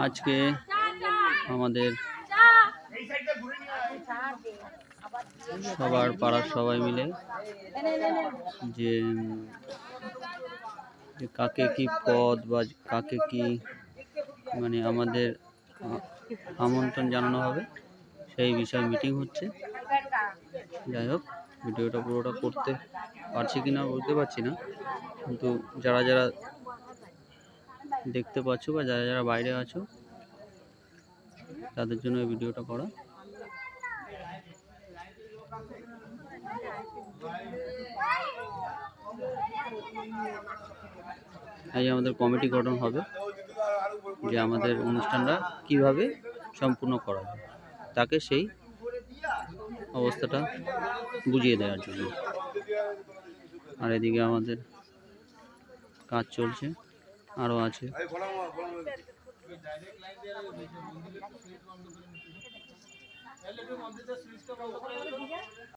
আজকে আমাদের সবার পাড়ার সবাই মিলে যে কাকে কি পদ বা কাকে কি মানে আমাদের আমন্ত্রণ জানানো হবে সেই বিষয়ে মিটিং হচ্ছে। যাই হোক, ভিডিওটা পুরোটা করতে পারছি কিনা বুঝতে পারছি না, কিন্তু যারা যারা দেখতে পাচ্ছ বা যারা যারা বাইরে আছো তাদের জন্য এই ভিডিওটা করা। আজ আমাদের কমিটি গঠন হবে যে আমাদের অনুষ্ঠানটা কিভাবে সম্পূর্ণ করা যায়, তাকে সেই অবস্থাটা বুঝিয়ে দেওয়ার জন্য। আর এদিকে আমাদের কাজ চলছে, আরও আছে।